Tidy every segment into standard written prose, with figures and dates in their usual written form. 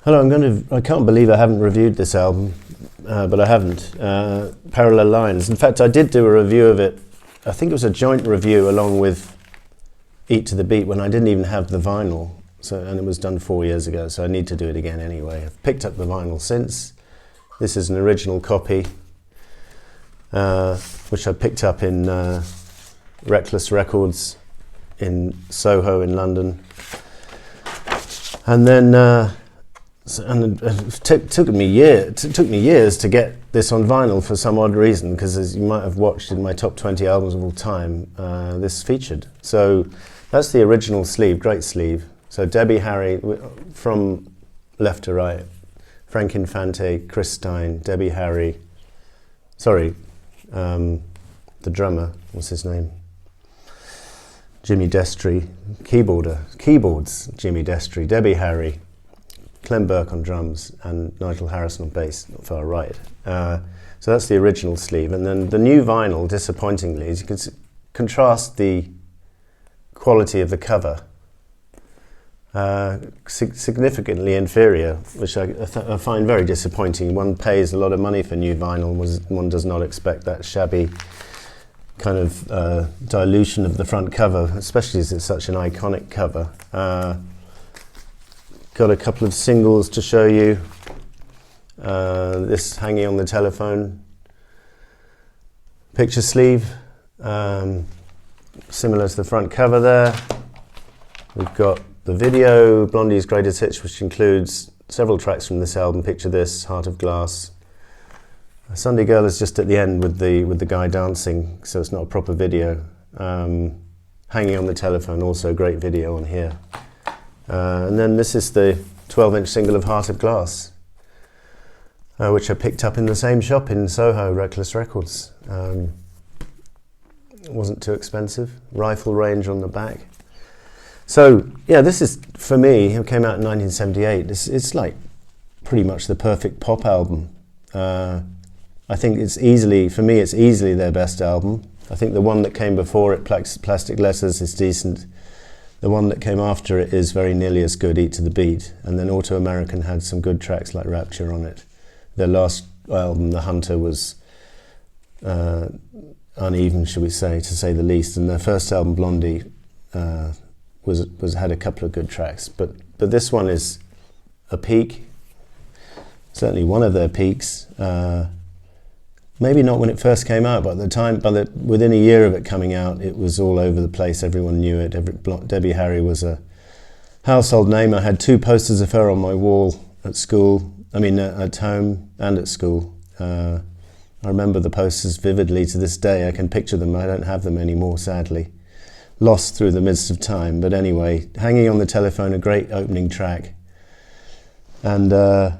Hello, I can't believe I haven't reviewed this album, but I haven't. Parallel Lines. In fact, I did do a review of it. I think it was a joint review along with Eat to the Beat when I didn't even have the vinyl. And it was done 4 years ago, so I need to do it again anyway. I've picked up the vinyl since. This is an original copy, which I picked up in Reckless Records in Soho in London. And then it took me years to get this on vinyl for some odd reason, because as you might have watched in my top 20 albums of all time, this featured. So that's the original sleeve, great sleeve. So Debbie Harry, from left to right, Frank Infante, Chris Stein, Debbie Harry, the drummer, what's his name? Jimmy Destry, keyboards, Jimmy Destry, Debbie Harry, Clem Burke on drums, and Nigel Harrison on bass, not far right. So that's the original sleeve. And then the new vinyl, disappointingly, is you can contrast the quality of the cover. Significantly inferior, which I find very disappointing. One pays a lot of money for new vinyl, one does not expect that shabby kind of dilution of the front cover, especially as it's such an iconic cover. Got a couple of singles to show you. This Hanging on the Telephone picture sleeve, similar to the front cover there. We've got the video, Blondie's Greatest Hits, which includes several tracks from this album. Picture This, Heart of Glass. Sunday Girl is just at the end with the guy dancing, so it's not a proper video. Hanging on the Telephone, also a great video on here. And then this is the 12-inch single of Heart of Glass, which I picked up in the same shop in Soho, Reckless Records. It wasn't too expensive. Rifle range on the back. So, yeah, this is, for me, it came out in 1978. It's like pretty much the perfect pop album. I think it's easily their best album. I think the one that came before it, Plastic Letters, is decent. The one that came after it is very nearly as good, Eat to the Beat. And then Auto American had some good tracks like Rapture on it. Their last album, The Hunter, was uneven, shall we say, to say the least. And their first album, Blondie, had a couple of good tracks. But this one is a peak, certainly one of their peaks. Maybe not when it first came out, but at the time, within a year of it coming out, it was all over the place. Everyone knew it. Debbie Harry was a household name. I had 2 posters of her on my wall at school. At home and at school. I remember the posters vividly to this day. I can picture them. I don't have them anymore, sadly. Lost through the midst of time. But anyway, Hanging on the Telephone, a great opening track. And there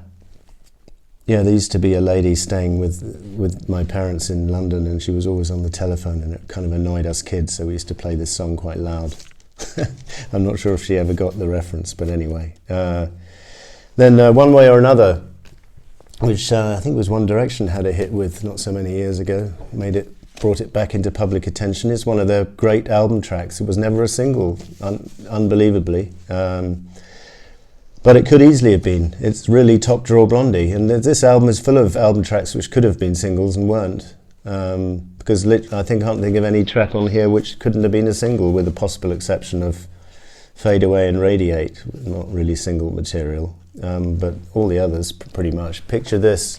used to be a lady staying with my parents in London, and she was always on the telephone, and it kind of annoyed us kids, so we used to play this song quite loud. I'm not sure if she ever got the reference, but anyway. Then One Way or Another, which I think was One Direction had a hit with not so many years ago, brought it back into public attention. It's one of their great album tracks. It was never a single, unbelievably. But it could easily have been. It's really top draw Blondie. And this album is full of album tracks which could have been singles and weren't. Because I can't think of any track on here which couldn't have been a single, with the possible exception of Fade Away and Radiate, not really single material. But all the others, pretty much. Picture This.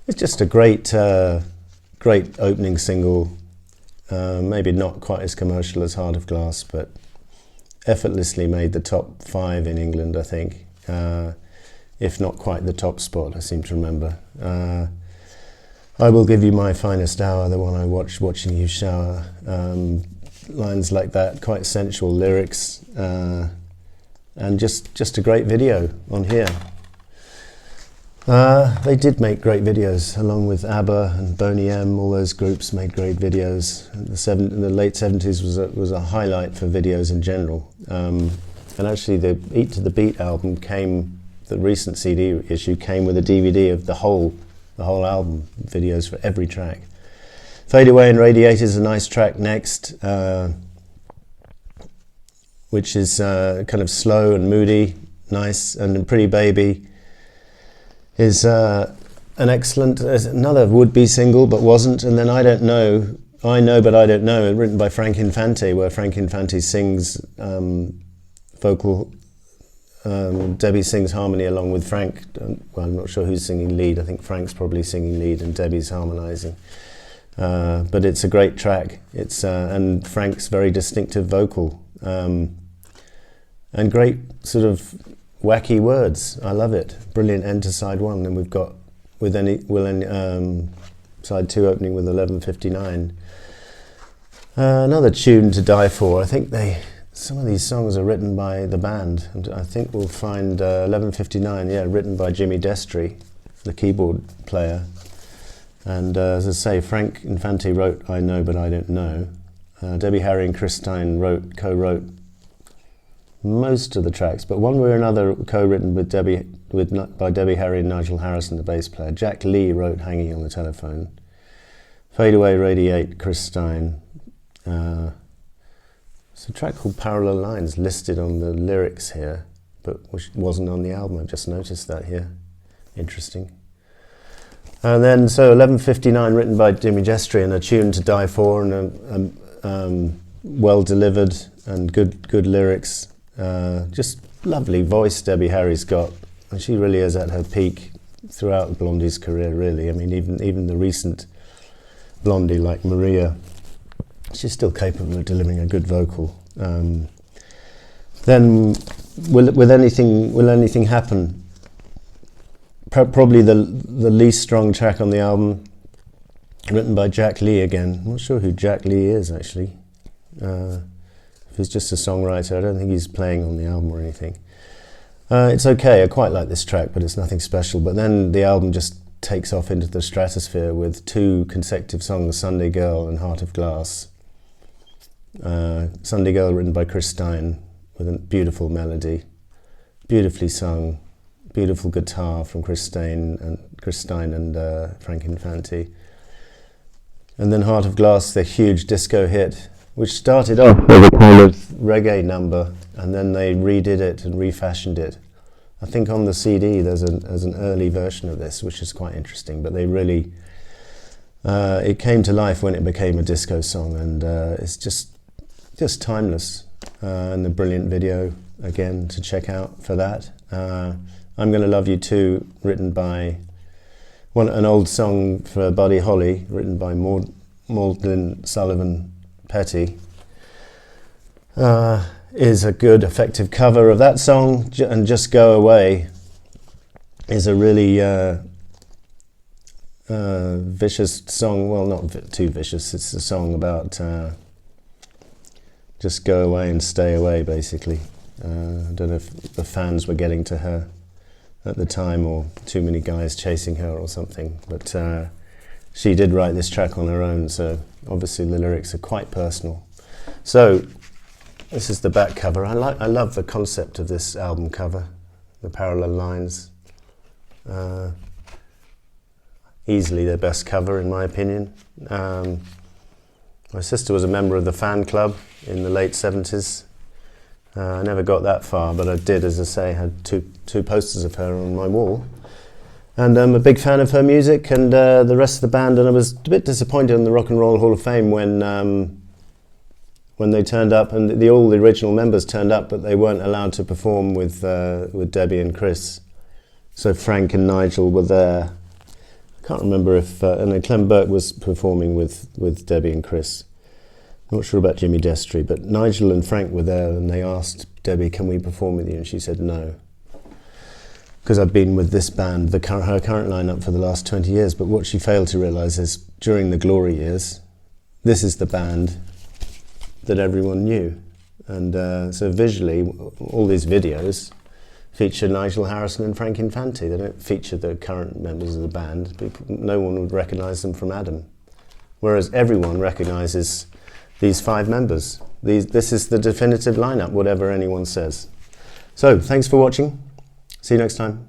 It's just a great opening single. Maybe not quite as commercial as Heart of Glass, but effortlessly made the top 5 in England, I think, if not quite the top spot, I seem to remember. I Will Give You My Finest Hour, the one I watched watching you shower. Lines like that, quite sensual lyrics, and just a great video on here. They did make great videos, along with ABBA and Boney M. All those groups made great videos. The late 70s was a highlight for videos in general. And actually, the Eat to the Beat album the recent CD issue came with a DVD of the whole album, videos for every track. Fade Away and Radiate is a nice track next, which is kind of slow and moody, nice, and Pretty Baby is an excellent, another would-be single but wasn't, and then I Don't Know, I Know But I Don't Know, written by Frank Infante, where Frank Infante sings vocal, Debbie sings harmony along with Frank. Well, I'm not sure who's singing lead. I think Frank's probably singing lead and Debbie's harmonising. But it's a great track. It's and Frank's very distinctive vocal, and great sort of wacky words. I love it. Brilliant end to side one, and we've got side two opening with 11:59. Another tune to die for. I think some of these songs are written by the band, and I think we'll find 11:59, written by Jimmy Destry, the keyboard player. And as I say, Frank Infante wrote I Know But I Don't Know. Debbie Harry and Chris Stein co-wrote most of the tracks, but one way or another co-written by Debbie Harry and Nigel Harrison, the bass player. Jack Lee wrote Hanging on the Telephone. Fade Away, Radiate, Chris Stein. It's a track called Parallel Lines listed on the lyrics here, but which wasn't on the album. I've just noticed that here. Interesting. And then, so 11:59, written by Jimmy Destry, and a tune to die for, and well delivered and good lyrics. Just lovely voice Debbie Harry's got, and she really is at her peak throughout Blondie's career. Really, I mean, even the recent Blondie like Maria, she's still capable of delivering a good vocal. Then, will anything happen? Probably the least strong track on the album, written by Jack Lee again. I'm not sure who Jack Lee is, actually. If he's just a songwriter, I don't think he's playing on the album or anything. It's okay, I quite like this track, but it's nothing special. But then the album just takes off into the stratosphere with two consecutive songs, Sunday Girl and Heart of Glass. Sunday Girl, written by Chris Stein, with a beautiful melody, beautifully sung, beautiful guitar from Chris Stein and Frank Infante. And then Heart of Glass, the huge disco hit, which started off with a kind of reggae number, and then they redid it and refashioned it. I think on the CD there's an early version of this, which is quite interesting, but they really, it came to life when it became a disco song, and it's just timeless. And a brilliant video, again, to check out for that. I'm Gonna Love You Too, written by an old song for Buddy Holly, written by Maudlin Sullivan Petty, is a good, effective cover of that song. And Just Go Away is a really vicious song. Well, not too vicious. It's a song about just go away and stay away, basically. I don't know if the fans were getting to her at the time, or too many guys chasing her or something, but she did write this track on her own, so obviously the lyrics are quite personal. So this is the back cover. I love the concept of this album cover, the parallel lines. Easily their best cover, in my opinion. My sister was a member of the fan club in the late 70s. I never got that far, but I did, as I say, had two posters of her on my wall. And I'm a big fan of her music and the rest of the band, and I was a bit disappointed in the Rock and Roll Hall of Fame when they turned up, and all the original members turned up, but they weren't allowed to perform with Debbie and Chris. So Frank and Nigel were there. I can't remember if, and then Clem Burke was performing with Debbie and Chris. Not sure about Jimmy Destry, but Nigel and Frank were there, and they asked Debbie, can we perform with you? And she said no. Because I've been with this band, her current lineup, for the last 20 years, but what she failed to realise is, during the glory years, this is the band that everyone knew. And so visually, all these videos feature Nigel Harrison and Frank Infante. They don't feature the current members of the band. No one would recognise them from Adam. Whereas everyone recognises these five members. This is the definitive lineup, whatever anyone says. So, thanks for watching. See you next time.